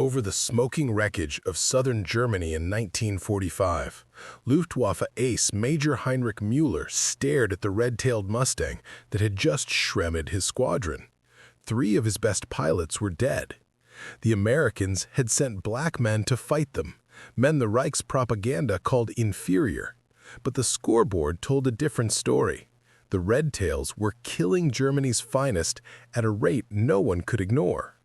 Over the smoking wreckage of southern Germany in 1945, Luftwaffe ace Major Heinrich Mueller stared at the red-tailed Mustang that had just shredded his squadron. 3 of his best pilots were dead. The Americans had sent black men to fight them, men the Reich's propaganda called inferior. But the scoreboard told a different story. The Red Tails were killing Germany's finest at a rate no one could ignore.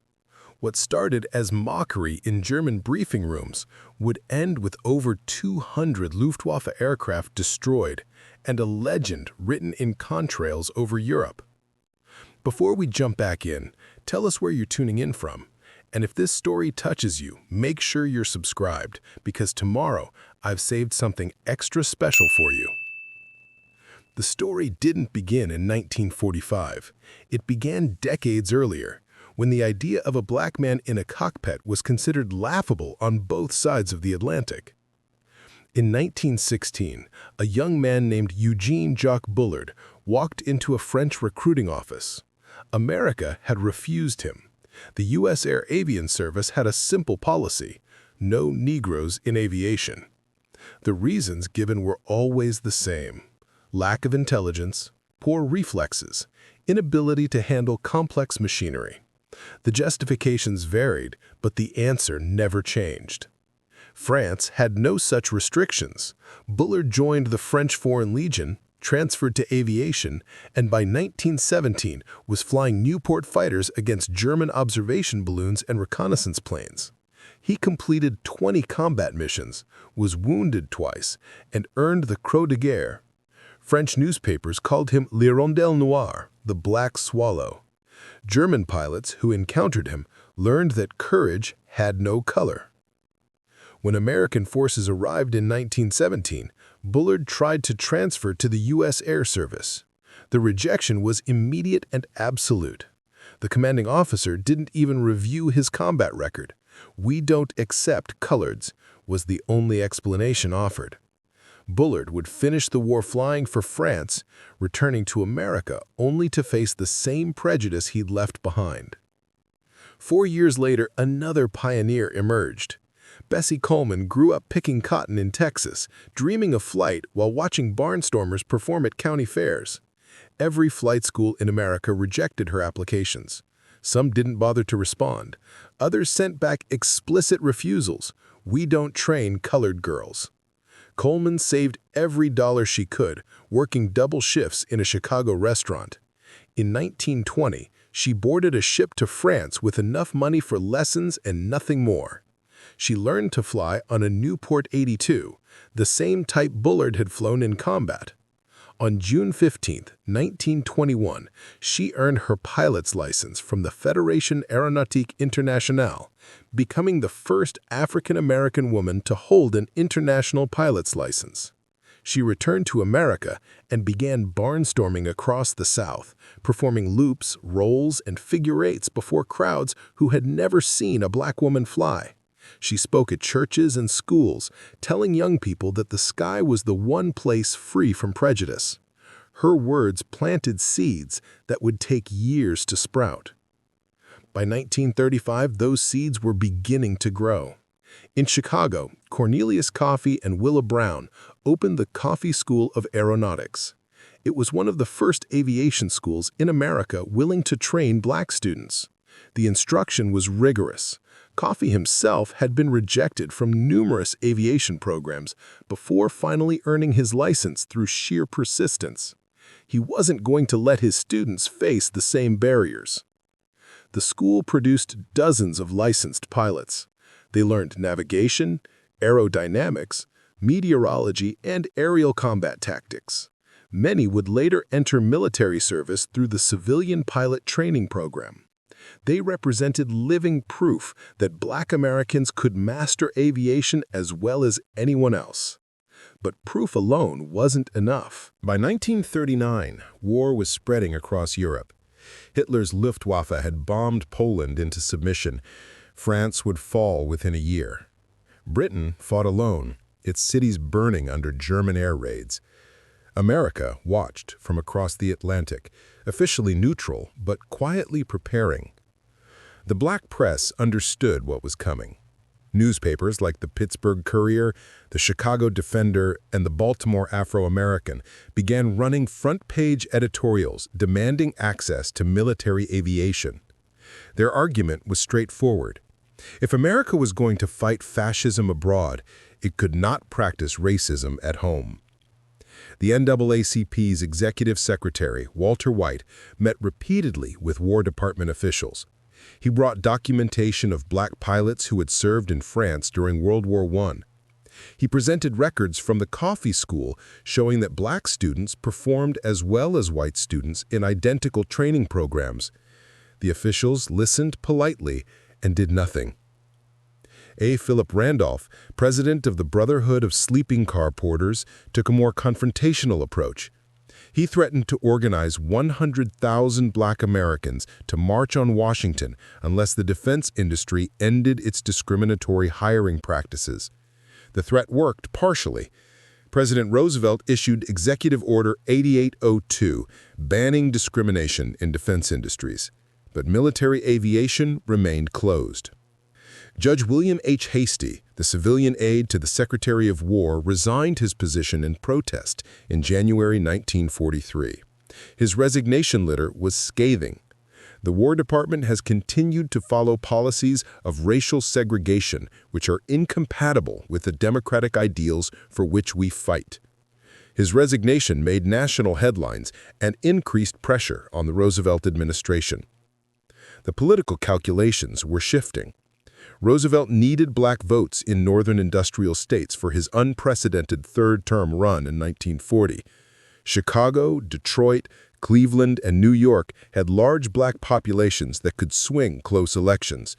What started as mockery in German briefing rooms would end with over 200 Luftwaffe aircraft destroyed and a legend written in contrails over Europe. Before we jump back in, tell us where you're tuning in from. And if this story touches you, make sure you're subscribed, because tomorrow I've saved something extra special for you. The story didn't begin in 1945. It began decades earlier, when the idea of a black man in a cockpit was considered laughable on both sides of the Atlantic. In 1916, a young man named Eugene Jacques Bullard walked into a French recruiting office. America had refused him. The U.S. Air Aviation Service had a simple policy: no Negroes in aviation. The reasons given were always the same: lack of intelligence, poor reflexes, inability to handle complex machinery. The justifications varied, but the answer never changed. France had no such restrictions. Bullard joined the French Foreign Legion, transferred to aviation, and by 1917 was flying Nieuport fighters against German observation balloons and reconnaissance planes. He completed 20 combat missions, was wounded twice, and earned the Croix de Guerre. French newspapers called him l'Hirondelle Noire, the Black Swallow. German pilots who encountered him learned that courage had no color. When American forces arrived in 1917, Bullard tried to transfer to the U.S. Air Service. The rejection was immediate and absolute. The commanding officer didn't even review his combat record. "We don't accept coloreds," was the only explanation offered. Bullard would finish the war flying for France, returning to America only to face the same prejudice he'd left behind. 4 years later, another pioneer emerged. Bessie Coleman grew up picking cotton in Texas, dreaming of flight while watching barnstormers perform at county fairs. Every flight school in America rejected her applications. Some didn't bother to respond. Others sent back explicit refusals: "We don't train colored girls." Coleman saved every dollar she could, working double shifts in a Chicago restaurant. In 1920, she boarded a ship to France with enough money for lessons and nothing more. She learned to fly on a Newport 82, the same type Bullard had flown in combat. On June 15, 1921, she earned her pilot's license from the Fédération Aéronautique Internationale, becoming the first African-American woman to hold an international pilot's license. She returned to America and began barnstorming across the South, performing loops, rolls, and figure eights before crowds who had never seen a black woman fly. She spoke at churches and schools, telling young people that the sky was the one place free from prejudice. Her words planted seeds that would take years to sprout. By 1935, those seeds were beginning to grow. In Chicago, Cornelius Coffey and Willa Brown opened the Coffey School of Aeronautics. It was one of the first aviation schools in America willing to train black students. The instruction was rigorous. Coffey himself had been rejected from numerous aviation programs before finally earning his license through sheer persistence. He wasn't going to let his students face the same barriers. The school produced dozens of licensed pilots. They learned navigation, aerodynamics, meteorology, and aerial combat tactics. Many would later enter military service through the Civilian Pilot Training Program. They represented living proof that black Americans could master aviation as well as anyone else. But proof alone wasn't enough. By 1939, war was spreading across Europe. Hitler's Luftwaffe had bombed Poland into submission. France would fall within a year. Britain fought alone, its cities burning under German air raids. America watched from across the Atlantic, officially neutral but quietly preparing. The black press understood what was coming. Newspapers like the Pittsburgh Courier, the Chicago Defender, and the Baltimore Afro-American began running front-page editorials demanding access to military aviation. Their argument was straightforward. If America was going to fight fascism abroad, it could not practice racism at home. The NAACP's executive secretary, Walter White, met repeatedly with War Department officials. He brought documentation of black pilots who had served in France during World War I. He presented records from the Coffee School showing that black students performed as well as white students in identical training programs. The officials listened politely and did nothing. A. Philip Randolph, president of the Brotherhood of Sleeping Car Porters, took a more confrontational approach. He threatened to organize 100,000 black Americans to march on Washington unless the defense industry ended its discriminatory hiring practices. The threat worked partially. President Roosevelt issued Executive Order 8802, banning discrimination in defense industries. But military aviation remained closed. Judge William H. Hastie, the civilian aide to the Secretary of War, resigned his position in protest in January 1943. His resignation letter was scathing. The War Department has continued to follow policies of racial segregation which are incompatible with the democratic ideals for which we fight. His resignation made national headlines and increased pressure on the Roosevelt administration. The political calculations were shifting. Roosevelt needed black votes in northern industrial states for his unprecedented third-term run in 1940. Chicago, Detroit, Cleveland, and New York had large black populations that could swing close elections.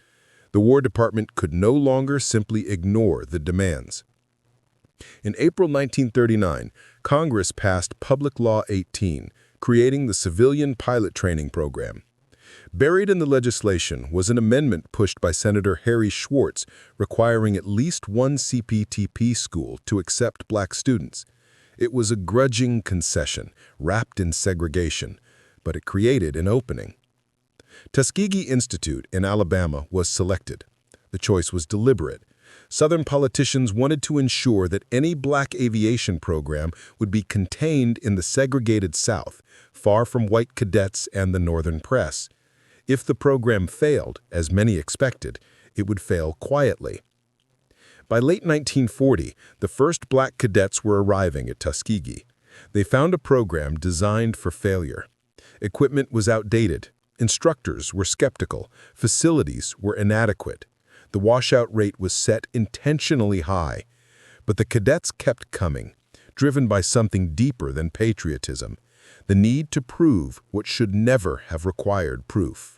The War Department could no longer simply ignore the demands. In April 1939, Congress passed Public Law 18, creating the Civilian Pilot Training Program. Buried in the legislation was an amendment pushed by Senator Harry Schwartz requiring at least one CPTP school to accept black students. It was a grudging concession, wrapped in segregation, but it created an opening. Tuskegee Institute in Alabama was selected. The choice was deliberate. Southern politicians wanted to ensure that any black aviation program would be contained in the segregated South, far from white cadets and the Northern press. If the program failed, as many expected, it would fail quietly. By late 1940, the first black cadets were arriving at Tuskegee. They found a program designed for failure. Equipment was outdated. Instructors were skeptical. Facilities were inadequate. The washout rate was set intentionally high. But the cadets kept coming, driven by something deeper than patriotism, the need to prove what should never have required proof.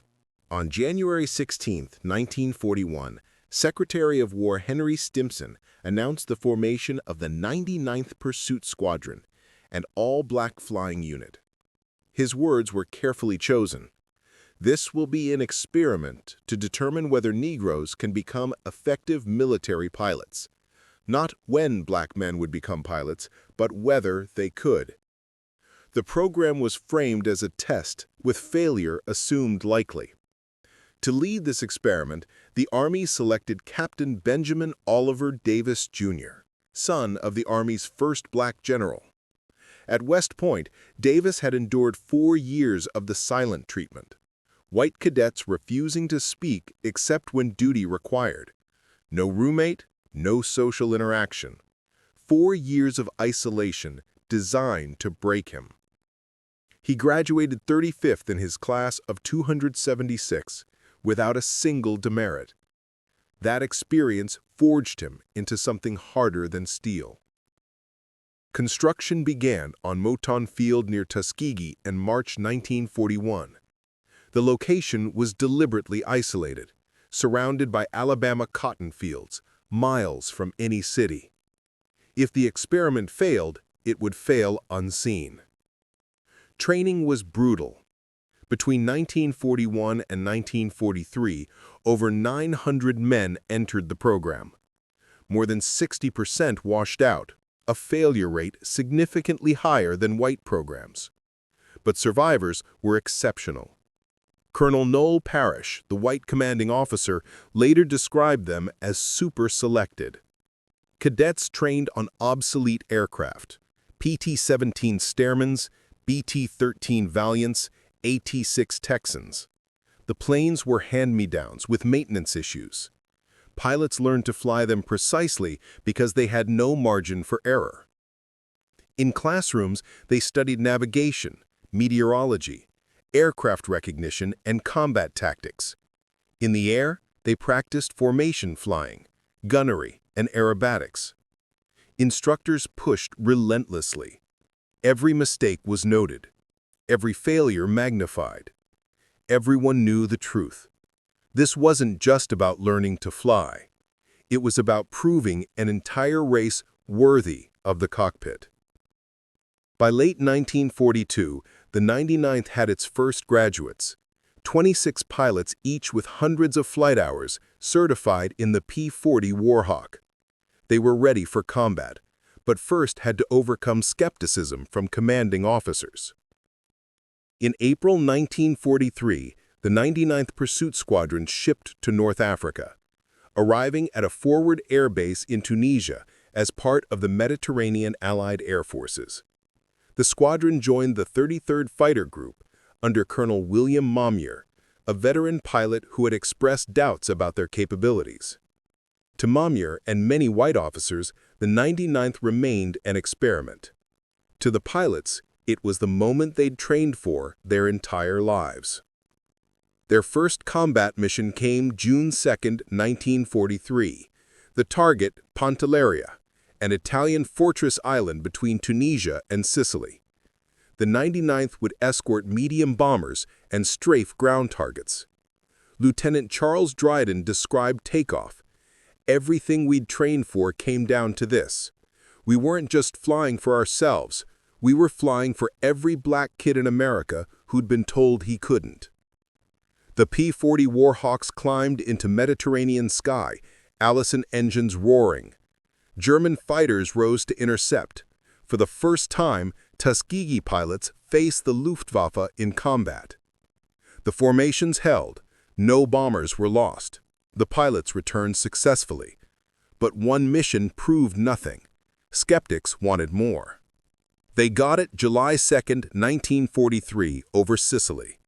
On January 16, 1941, Secretary of War Henry Stimson announced the formation of the 99th Pursuit Squadron, an all-black flying unit. His words were carefully chosen. This will be an experiment to determine whether Negroes can become effective military pilots. Not when black men would become pilots, but whether they could. The program was framed as a test, with failure assumed likely. To lead this experiment, the Army selected Captain Benjamin Oliver Davis, Jr., son of the Army's first black general. At West Point, Davis had endured 4 years of the silent treatment. White cadets refusing to speak except when duty required. No roommate, no social interaction. 4 years of isolation designed to break him. He graduated 35th in his class of 276, without a single demerit. That experience forged him into something harder than steel. Construction began on Moton Field near Tuskegee in March 1941. The location was deliberately isolated, surrounded by Alabama cotton fields, miles from any city. If the experiment failed, it would fail unseen. Training was brutal. Between 1941 and 1943, over 900 men entered the program. More than 60% washed out, a failure rate significantly higher than white programs. But survivors were exceptional. Colonel Noel Parrish, the white commanding officer, later described them as super-selected. Cadets trained on obsolete aircraft, PT-17 Stearmans, BT-13 Valiants, AT-6 Texans. The planes were hand-me-downs with maintenance issues. Pilots learned to fly them precisely because they had no margin for error. In classrooms, they studied navigation, meteorology, aircraft recognition, and combat tactics. In the air, they practiced formation flying, gunnery, and aerobatics. Instructors pushed relentlessly. Every mistake was noted, every failure magnified. Everyone knew the truth. This wasn't just about learning to fly. It was about proving an entire race worthy of the cockpit. By late 1942, the 99th had its first graduates, 26 pilots each with hundreds of flight hours, certified in the P-40 Warhawk. They were ready for combat, but first had to overcome skepticism from commanding officers. In April 1943, the 99th Pursuit Squadron shipped to North Africa, arriving at a forward air base in Tunisia as part of the Mediterranean Allied Air Forces. The squadron joined the 33rd Fighter Group under Colonel William Maumier, a veteran pilot who had expressed doubts about their capabilities. To Maumier and many white officers, the 99th remained an experiment. To the pilots, it was the moment they'd trained for their entire lives. Their first combat mission came June 2, 1943. The target, Pantelleria, an Italian fortress island between Tunisia and Sicily. The 99th would escort medium bombers and strafe ground targets. Lieutenant Charles Dryden described takeoff. Everything we'd trained for came down to this. We weren't just flying for ourselves. We were flying for every black kid in America who'd been told he couldn't. The P-40 Warhawks climbed into Mediterranean sky, Allison engines roaring. German fighters rose to intercept. For the first time, Tuskegee pilots faced the Luftwaffe in combat. The formations held. No bombers were lost. The pilots returned successfully. But one mission proved nothing. Skeptics wanted more. They got it July 2, 1943, over Sicily.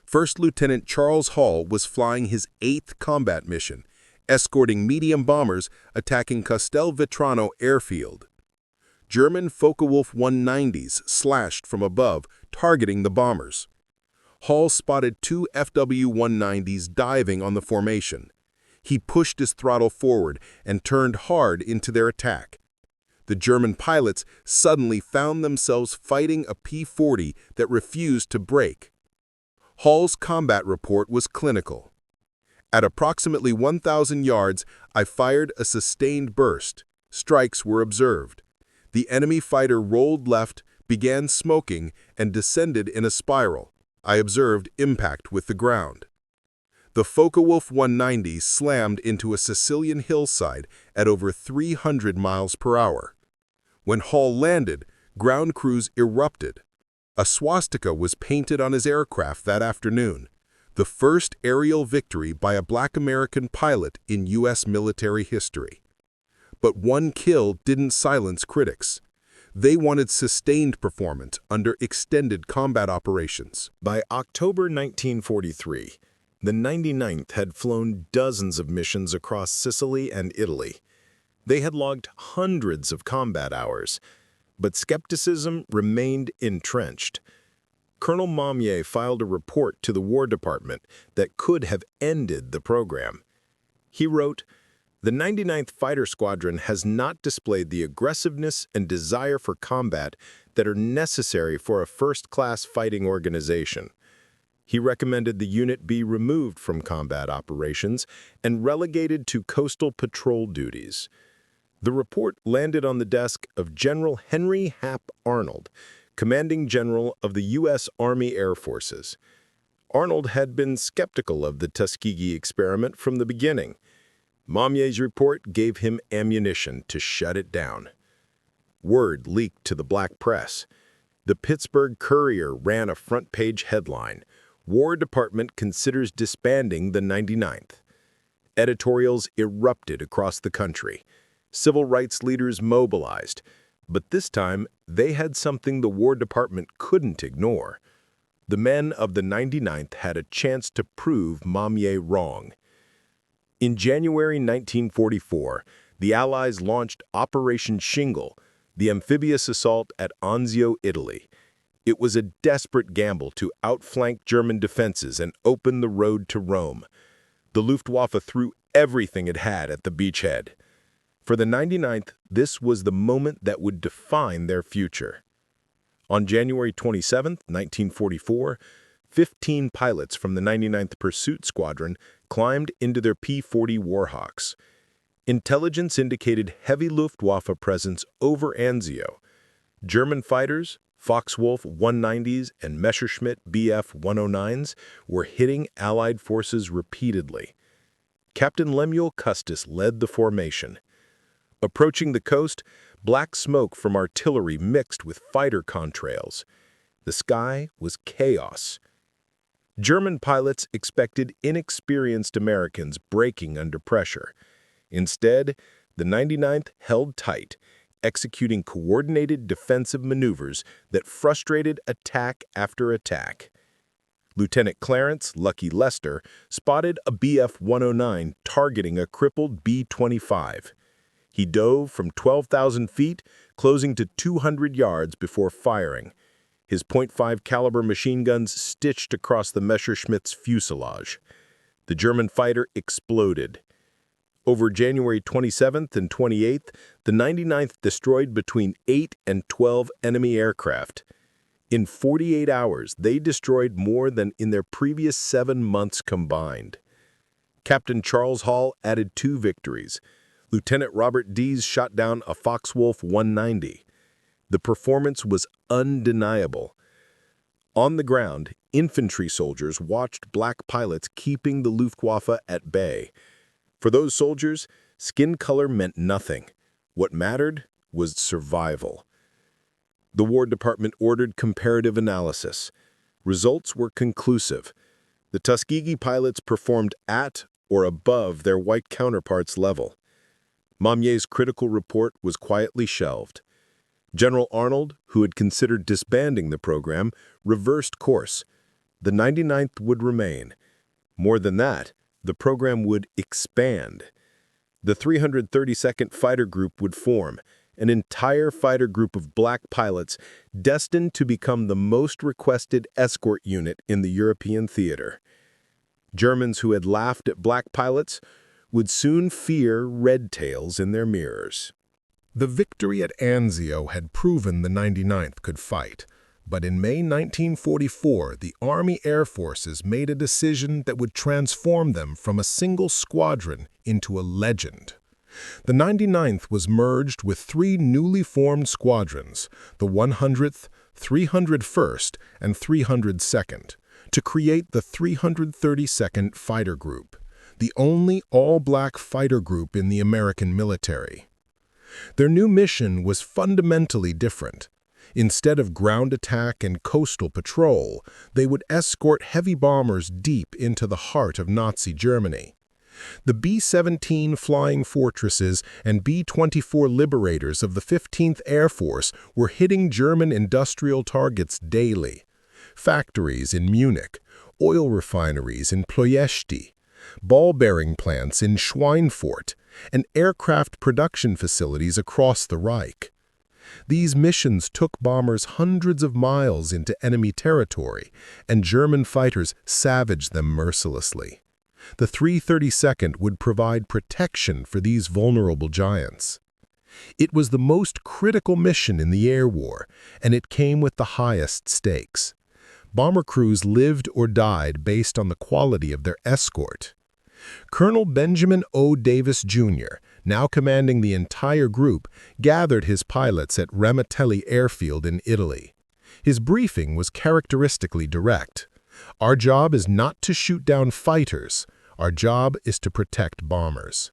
First Lieutenant Charles Hall was flying his 8th combat mission, escorting medium bombers attacking Castelvetrano airfield. German Focke-Wulf 190s slashed from above, targeting the bombers. Hall spotted 2 FW-190s diving on the formation. He pushed his throttle forward and turned hard into their attack. The German pilots suddenly found themselves fighting a P-40 that refused to break. Hall's combat report was clinical. At approximately 1,000 yards, I fired a sustained burst. Strikes were observed. The enemy fighter rolled left, began smoking, and descended in a spiral. I observed impact with the ground. The Focke-Wulf 190 slammed into a Sicilian hillside at over 300 miles per hour. When Hall landed, ground crews erupted. A swastika was painted on his aircraft that afternoon, the first aerial victory by a black American pilot in U.S. military history. But one kill didn't silence critics. They wanted sustained performance under extended combat operations. By October 1943, the 99th had flown dozens of missions across Sicily and Italy. They had logged hundreds of combat hours, but skepticism remained entrenched. Colonel Maumier filed a report to the War Department that could have ended the program. He wrote, "The 99th Fighter Squadron has not displayed the aggressiveness and desire for combat that are necessary for a first-class fighting organization." He recommended the unit be removed from combat operations and relegated to coastal patrol duties. The report landed on the desk of General Henry Hap Arnold, Commanding General of the U.S. Army Air Forces. Arnold had been skeptical of the Tuskegee experiment from the beginning. Maumier's report gave him ammunition to shut it down. Word leaked to the black press. The Pittsburgh Courier ran a front-page headline, War Department considers disbanding the 99th. Editorials erupted across the country. Civil rights leaders mobilized. But this time, they had something the War Department couldn't ignore. The men of the 99th had a chance to prove Mueller wrong. In January 1944, the Allies launched Operation Shingle, the amphibious assault at Anzio, Italy. It was a desperate gamble to outflank German defenses and open the road to Rome. The Luftwaffe threw everything it had at the beachhead. For the 99th, this was the moment that would define their future. On January 27, 1944, 15 pilots from the 99th Pursuit Squadron climbed into their P-40 Warhawks. Intelligence indicated heavy Luftwaffe presence over Anzio. German fighters, Foxwolf 190s and Messerschmitt Bf 109s, were hitting Allied forces repeatedly. Captain Lemuel Custis led the formation. Approaching the coast, black smoke from artillery mixed with fighter contrails. The sky was chaos. German pilots expected inexperienced Americans breaking under pressure. Instead, the 99th held tight, executing coordinated defensive maneuvers that frustrated attack after attack. Lieutenant Clarence "Lucky" Lester spotted a Bf 109 targeting a crippled B-25. He dove from 12,000 feet, closing to 200 yards before firing. His .5 caliber machine guns stitched across the Messerschmitt's fuselage. The German fighter exploded. Over January 27th and 28th, the 99th destroyed between 8 and 12 enemy aircraft. In 48 hours, they destroyed more than in their previous 7 months combined. Captain Charles Hall added 2 victories. Lieutenant Robert Dees shot down a Foxwolf 190. The performance was undeniable. On the ground, infantry soldiers watched black pilots keeping the Luftwaffe at bay. For those soldiers, skin color meant nothing. What mattered was survival. The War Department ordered comparative analysis. Results were conclusive. The Tuskegee pilots performed at or above their white counterparts' level. Mueller's critical report was quietly shelved. General Arnold, who had considered disbanding the program, reversed course. The 99th would remain. More than that, the program would expand. The 332nd Fighter Group would form, an entire fighter group of black pilots destined to become the most requested escort unit in the European theater. Germans who had laughed at black pilots would soon fear red tails in their mirrors. The victory at Anzio had proven the 99th could fight, but in May 1944, the Army Air Forces made a decision that would transform them from a single squadron into a legend. The 99th was merged with 3 newly formed squadrons, the 100th, 301st, and 302nd, to create the 332nd Fighter Group, the only all-black fighter group in the American military. Their new mission was fundamentally different. Instead of ground attack and coastal patrol, they would escort heavy bombers deep into the heart of Nazi Germany. The B-17 Flying Fortresses and B-24 Liberators of the 15th Air Force were hitting German industrial targets daily. Factories in Munich, oil refineries in Ploiești, ball-bearing plants in Schweinfurt, and aircraft production facilities across the Reich. These missions took bombers hundreds of miles into enemy territory, and German fighters savaged them mercilessly. The 332nd would provide protection for these vulnerable giants. It was the most critical mission in the air war, and it came with the highest stakes. Bomber crews lived or died based on the quality of their escort. Colonel Benjamin O. Davis, Jr., now commanding the entire group, gathered his pilots at Ramitelli Airfield in Italy. His briefing was characteristically direct. Our job is not to shoot down fighters. Our job is to protect bombers.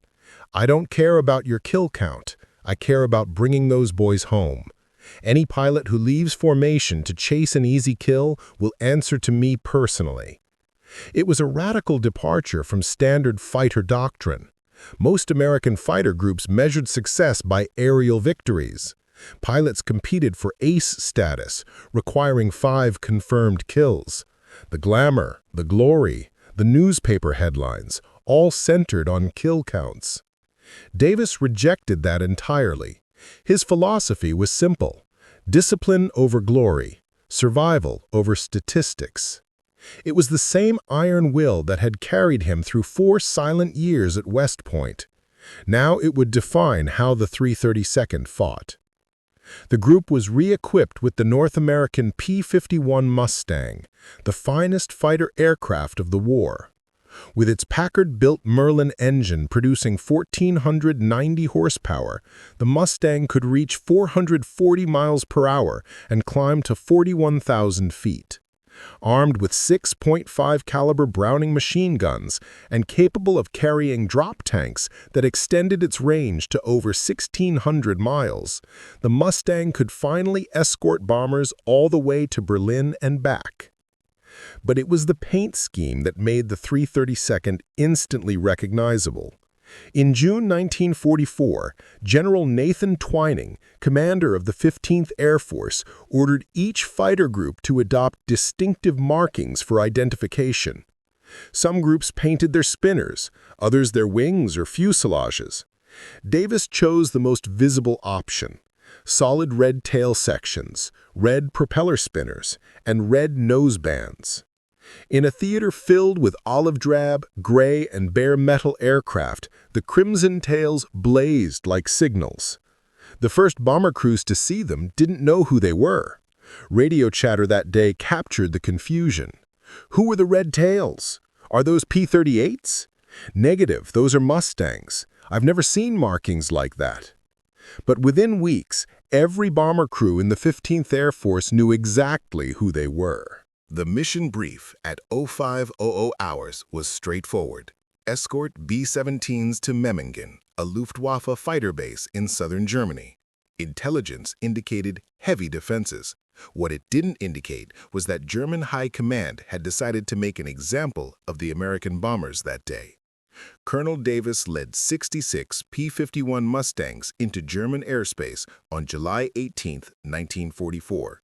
I don't care about your kill count. I care about bringing those boys home. Any pilot who leaves formation to chase an easy kill will answer to me personally. It was a radical departure from standard fighter doctrine. Most American fighter groups measured success by aerial victories. Pilots competed for ace status, requiring 5 confirmed kills. The glamour, the glory, the newspaper headlines, all centered on kill counts. Davis rejected that entirely. His philosophy was simple: discipline over glory, survival over statistics. It was the same iron will that had carried him through 4 silent years at West Point. Now it would define how the 332nd fought. The group was re-equipped with the North American P-51 Mustang, the finest fighter aircraft of the war. With its Packard-built Merlin engine producing 1,490 horsepower, the Mustang could reach 440 miles per hour and climb to 41,000 feet. Armed with 6.5 caliber Browning machine guns and capable of carrying drop tanks that extended its range to over 1,600 miles, the Mustang could finally escort bombers all the way to Berlin and back. But it was the paint scheme that made the 332nd instantly recognizable. In June 1944, General Nathan Twining, commander of the 15th Air Force, ordered each fighter group to adopt distinctive markings for identification. Some groups painted their spinners, others their wings or fuselages. Davis chose the most visible option: solid red tail sections, red propeller spinners, and red nose bands. In a theater filled with olive drab, gray, and bare metal aircraft, the crimson tails blazed like signals. The first bomber crews to see them didn't know who they were. Radio chatter that day captured the confusion. Who were the red tails? Are those P-38s? Negative, those are Mustangs. I've never seen markings like that. But within weeks, every bomber crew in the 15th Air Force knew exactly who they were. The mission brief at 05:00 hours was straightforward. Escort B-17s to Memmingen, a Luftwaffe fighter base in southern Germany. Intelligence indicated heavy defenses. What it didn't indicate was that German High Command had decided to make an example of the American bombers that day. Colonel Davis led 66 P-51 Mustangs into German airspace on July 18, 1944.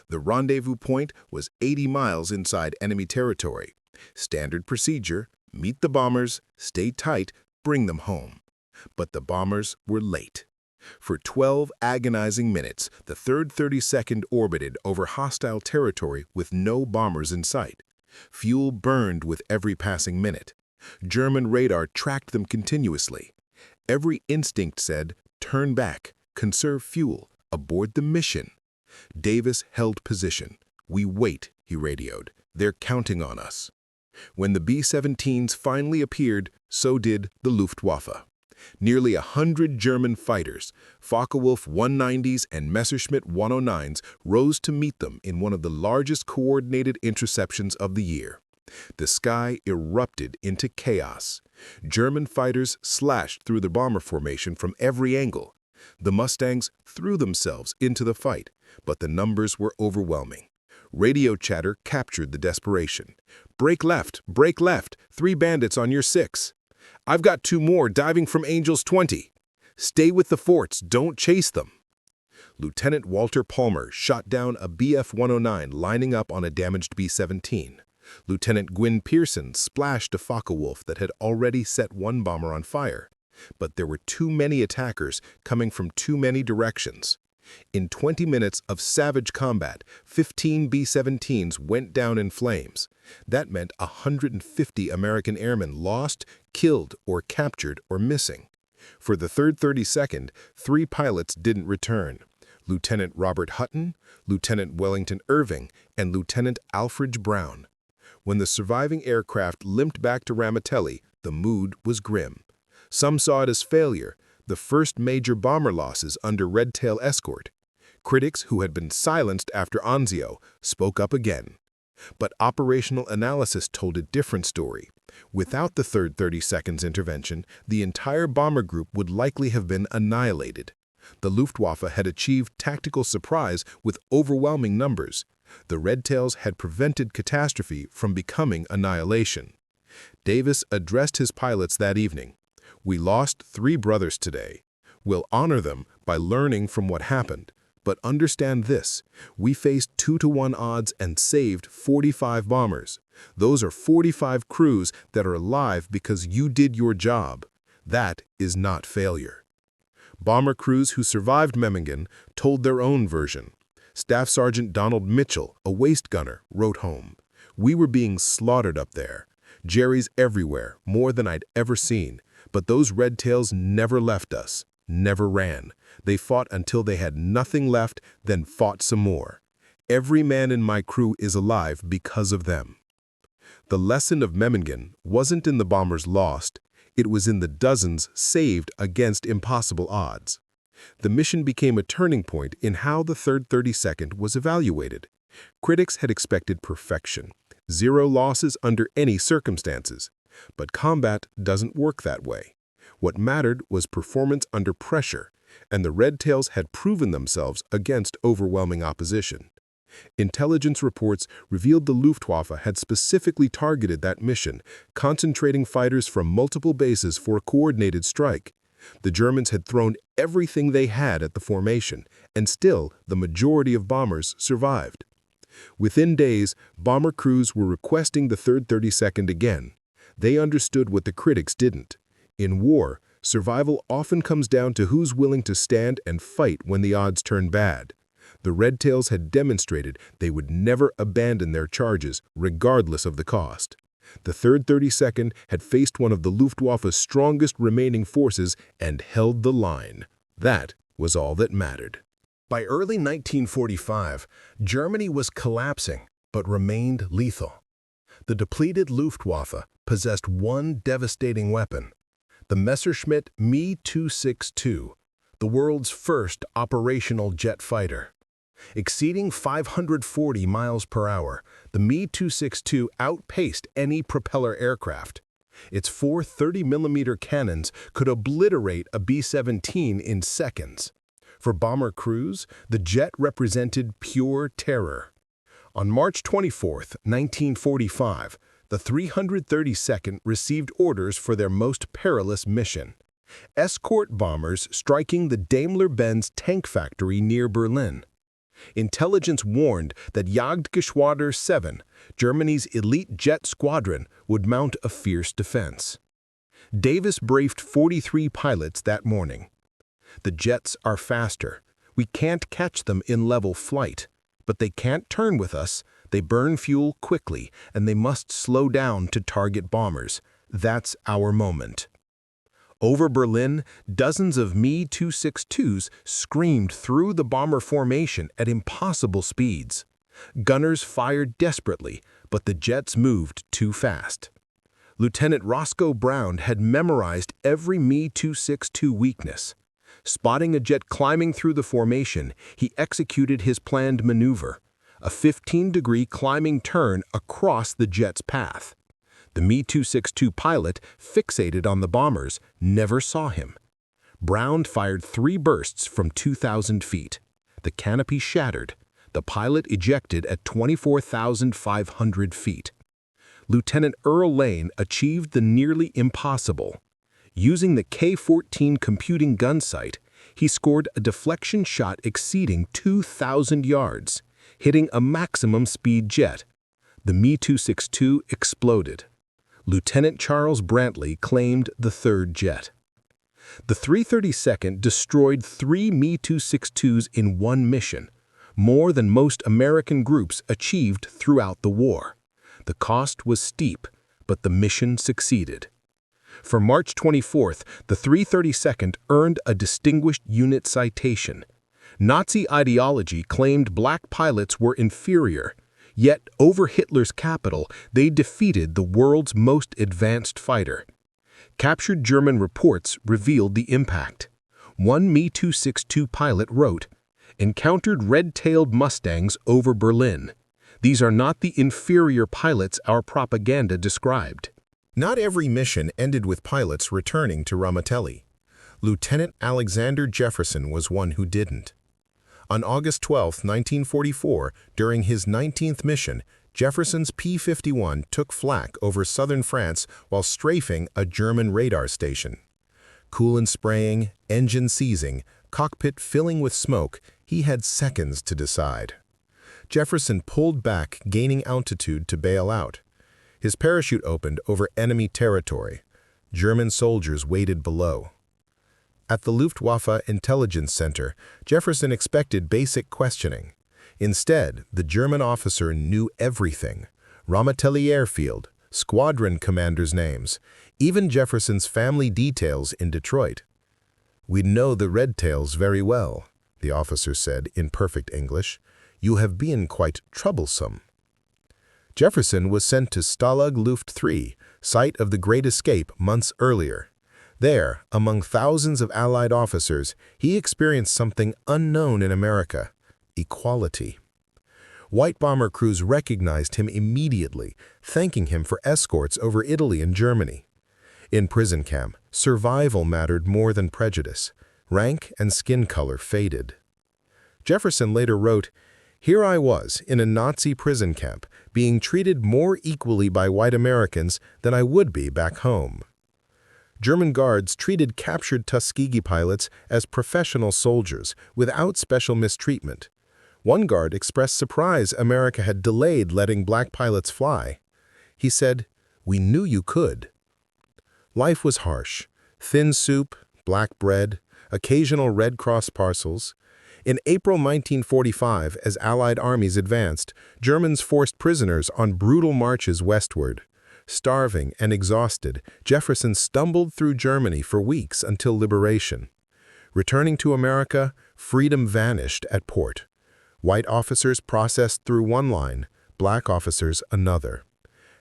The rendezvous point was 80 miles inside enemy territory. Standard procedure: meet the bombers, stay tight, bring them home. But the bombers were late. For 12 agonizing minutes, the 3rd 32nd orbited over hostile territory with no bombers in sight. Fuel burned with every passing minute. German radar tracked them continuously. Every instinct said, turn back, conserve fuel, abort the mission. Davis held position. We wait, he radioed. They're counting on us. When the B-17s finally appeared, so did the Luftwaffe. Nearly 100 German fighters, Focke-Wulf 190s and Messerschmitt 109s, rose to meet them in one of the largest coordinated interceptions of the year. The sky erupted into chaos. German fighters slashed through the bomber formation from every angle. The Mustangs threw themselves into the fight, but the numbers were overwhelming. Radio chatter captured the desperation. Break left, 3 bandits on your 6. I've got 2 more diving from Angels 20. Stay with the forts, don't chase them. Lieutenant Walter Palmer shot down a Bf-109 lining up on a damaged B-17. Lieutenant Gwyn Pearson splashed a Focke-Wulf that had already set one bomber on fire. But there were too many attackers coming from too many directions. In 20 minutes of savage combat, 15 B-17s went down in flames. That meant 150 American airmen lost, killed, or captured, or missing. For the 3rd 32nd, 3 pilots didn't return: Lieutenant Robert Hutton, Lieutenant Wellington Irving, and Lieutenant Alfred Brown. When the surviving aircraft limped back to Ramitelli, the mood was grim. Some saw it as failure, the first major bomber losses under Red Tail escort. Critics who had been silenced after Anzio spoke up again. But operational analysis told a different story. Without the 3rd 32nd's intervention, the entire bomber group would likely have been annihilated. The Luftwaffe had achieved tactical surprise with overwhelming numbers. The Red Tails had prevented catastrophe from becoming annihilation. Davis addressed his pilots that evening. "We lost 3 brothers today. We'll honor them by learning from what happened. But understand this, we faced 2-to-1 odds and saved 45 bombers. Those are 45 crews that are alive because you did your job. That is not failure." Bomber crews who survived Memmingen told their own version. Staff Sergeant Donald Mitchell, a waist gunner, wrote home, "We were being slaughtered up there. Jerry's everywhere, more than I'd ever seen. But those Red Tails never left us, never ran. They fought until they had nothing left, then fought some more. Every man in my crew is alive because of them." The lesson of Memmingen wasn't in the bombers lost, it was in the dozens saved against impossible odds. The mission became a turning point in how the 3rd 32nd was evaluated. Critics had expected perfection, 0 losses under any circumstances. But combat doesn't work that way. What mattered was performance under pressure, and the Red Tails had proven themselves against overwhelming opposition. Intelligence reports revealed the Luftwaffe had specifically targeted that mission, concentrating fighters from multiple bases for a coordinated strike. The Germans had thrown everything they had at the formation, and still the majority of bombers survived. Within days, bomber crews were requesting the 3rd 32nd again. They understood what the critics didn't. In war, survival often comes down to who's willing to stand and fight when the odds turn bad. The Red Tails had demonstrated they would never abandon their charges, regardless of the cost. The 3rd 32nd had faced one of the Luftwaffe's strongest remaining forces and held the line. That was all that mattered. By early 1945, Germany was collapsing, but remained lethal. The depleted Luftwaffe possessed one devastating weapon, the Messerschmitt Me-262, the world's first operational jet fighter. Exceeding 540 miles per hour, the Me-262 outpaced any propeller aircraft. Its 4 30mm cannons could obliterate a B-17 in seconds. For bomber crews, the jet represented pure terror. On March 24, 1945, the 332nd received orders for their most perilous mission: escort bombers striking the Daimler-Benz tank factory near Berlin. Intelligence warned that Jagdgeschwader 7, Germany's elite jet squadron, would mount a fierce defense. Davis briefed 43 pilots that morning. "The jets are faster. We can't catch them in level flight. But they can't turn with us. They burn fuel quickly, and they must slow down to target bombers. That's our moment." Over Berlin, dozens of Me-262s screamed through the bomber formation at impossible speeds. Gunners fired desperately, but the jets moved too fast. Lieutenant Roscoe Brown had memorized every Me-262 weakness. Spotting a jet climbing through the formation, he executed his planned maneuver, a 15-degree climbing turn across the jet's path. The Me-262 pilot, fixated on the bombers, never saw him. Brown fired 3 bursts from 2,000 feet. The canopy shattered. The pilot ejected at 24,500 feet. Lieutenant Earl Lane achieved the nearly impossible. Using the K-14 computing gun sight, he scored a deflection shot exceeding 2,000 yards, hitting a maximum speed jet. The Me-262 exploded. Lieutenant Charles Brantley claimed the 3rd jet. The 332nd destroyed 3 Me-262s in one mission, more than most American groups achieved throughout the war. The cost was steep, but the mission succeeded. For March 24th, the 332nd earned a Distinguished Unit Citation. Nazi ideology claimed black pilots were inferior, yet over Hitler's capital, they defeated the world's most advanced fighter. Captured German reports revealed the impact. One Me-262 pilot wrote, "Encountered red-tailed Mustangs over Berlin. These are not the inferior pilots our propaganda described." Not every mission ended with pilots returning to Ramitelli. Lieutenant Alexander Jefferson was one who didn't. On August 12, 1944, during his 19th mission, Jefferson's P-51 took flak over southern France while strafing a German radar station. Coolant spraying, engine seizing, cockpit filling with smoke, he had seconds to decide. Jefferson pulled back, gaining altitude to bail out. His parachute opened over enemy territory. German soldiers waited below. At the Luftwaffe Intelligence Center, Jefferson expected basic questioning. Instead, the German officer knew everything: Ramitelli Airfield, squadron commanders' names, even Jefferson's family details in Detroit. "We know the Red Tails very well," the officer said in perfect English. "You have been quite troublesome." Jefferson was sent to Stalag Luft III, site of the Great Escape months earlier. There, among thousands of Allied officers, he experienced something unknown in America: equality. White bomber crews recognized him immediately, thanking him for escorts over Italy and Germany. In prison camp, survival mattered more than prejudice. Rank and skin color faded. Jefferson later wrote, "Here I was, in a Nazi prison camp, being treated more equally by white Americans than I would be back home." German guards treated captured Tuskegee pilots as professional soldiers, without special mistreatment. One guard expressed surprise America had delayed letting black pilots fly. He said, "We knew you could." Life was harsh. Thin soup, black bread, occasional Red Cross parcels. In April 1945, as Allied armies advanced, Germans forced prisoners on brutal marches westward. Starving and exhausted, Jefferson stumbled through Germany for weeks until liberation. Returning to America, freedom vanished at port. White officers processed through one line, black officers another.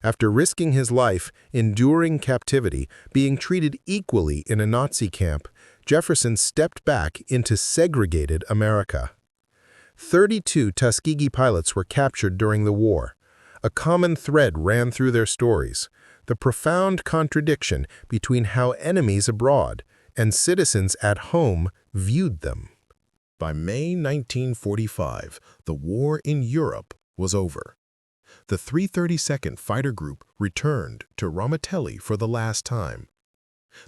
After risking his life, enduring captivity, being treated equally in a Nazi camp, Jefferson stepped back into segregated America. 32 Tuskegee pilots were captured during the war. A common thread ran through their stories: the profound contradiction between how enemies abroad and citizens at home viewed them. By May 1945, the war in Europe was over. The 332nd Fighter Group returned to Ramitelli for the last time.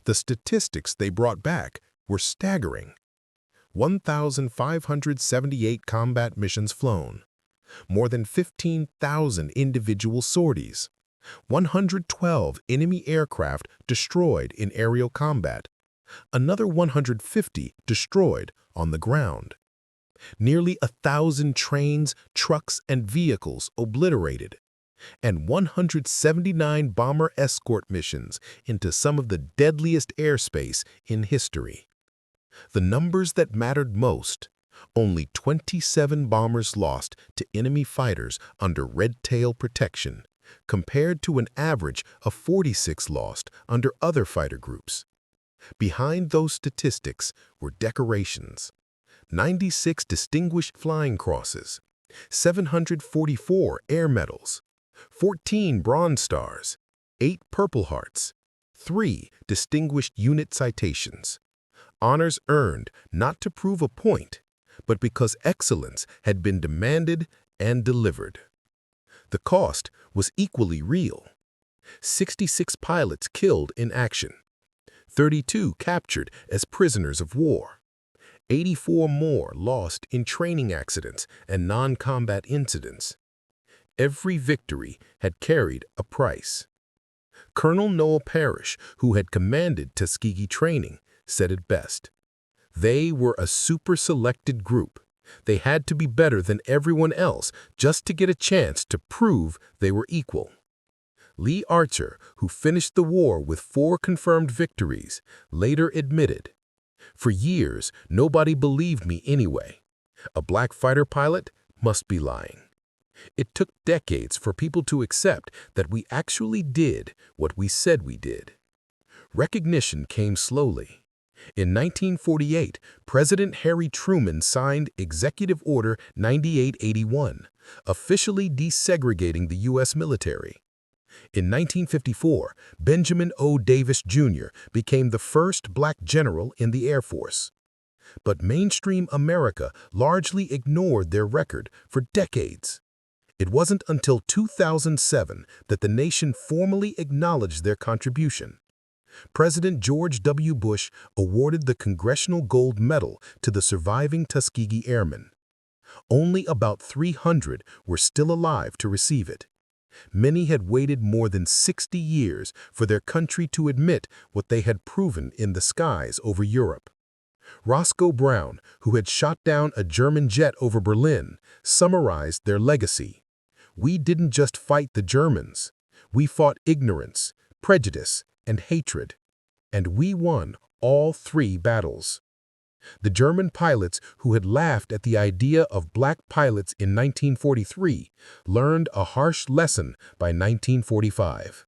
The statistics they brought back were staggering. 1,578 combat missions flown, more than 15,000 individual sorties, 112 enemy aircraft destroyed in aerial combat, another 150 destroyed on the ground. Nearly 1,000 trains, trucks, and vehicles obliterated, and 179 bomber escort missions into some of the deadliest airspace in history. The numbers that mattered most: only 27 bombers lost to enemy fighters under red tail protection, compared to an average of 46 lost under other fighter groups. Behind those statistics were decorations: 96 Distinguished Flying Crosses, 744 Air Medals, 14 Bronze Stars, 8 Purple Hearts, 3 Distinguished Unit Citations. Honors earned not to prove a point, but because excellence had been demanded and delivered. The cost was equally real: 66 pilots killed in action, 32 captured as prisoners of war, 84 more lost in training accidents and non-combat incidents. Every victory had carried a price. Colonel Noel Parrish, who had commanded Tuskegee training, said it best: "They were a super-selected group. They had to be better than everyone else just to get a chance to prove they were equal." Lee Archer, who finished the war with 4 confirmed victories, later admitted, "For years, nobody believed me anyway. A black fighter pilot must be lying." It took decades for people to accept that we actually did what we said we did. Recognition came slowly. In 1948, President Harry Truman signed Executive Order 9881, officially desegregating the U.S. military. In 1954, Benjamin O. Davis, Jr. became the first black general in the Air Force. But mainstream America largely ignored their record for decades. It wasn't until 2007 that the nation formally acknowledged their contribution. President George W. Bush awarded the Congressional Gold Medal to the surviving Tuskegee Airmen. Only about 300 were still alive to receive it. Many had waited more than 60 years for their country to admit what they had proven in the skies over Europe. Roscoe Brown, who had shot down a German jet over Berlin, summarized their legacy. "We didn't just fight the Germans. We fought ignorance, prejudice, and hatred. And we won all 3 battles." The German pilots who had laughed at the idea of black pilots in 1943 learned a harsh lesson by 1945.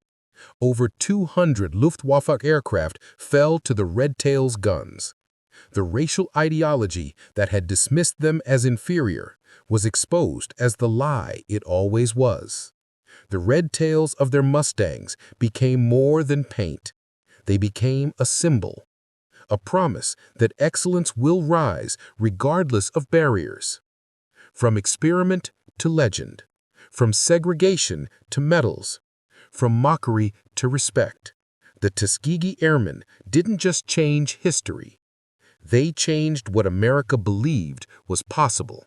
Over 200 Luftwaffe aircraft fell to the Red Tails' guns. The racial ideology that had dismissed them as inferior was exposed as the lie it always was. The red tails of their Mustangs became more than paint. They became a symbol, a promise that excellence will rise regardless of barriers. From experiment to legend, from segregation to medals, from mockery to respect, the Tuskegee Airmen didn't just change history. They changed what America believed was possible.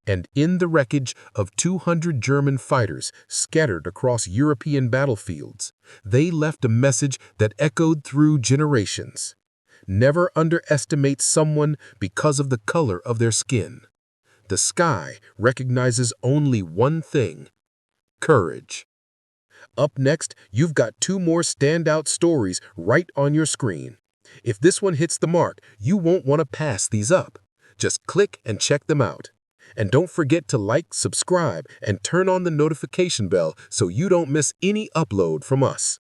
And in the wreckage of 200 German fighters scattered across European battlefields, they left a message that echoed through generations. Never underestimate someone because of the color of their skin. The sky recognizes only one thing: courage. Up next, you've got 2 more standout stories right on your screen. If this one hits the mark, you won't want to pass these up. Just click and check them out. And don't forget to like, subscribe, and turn on the notification bell so you don't miss any upload from us.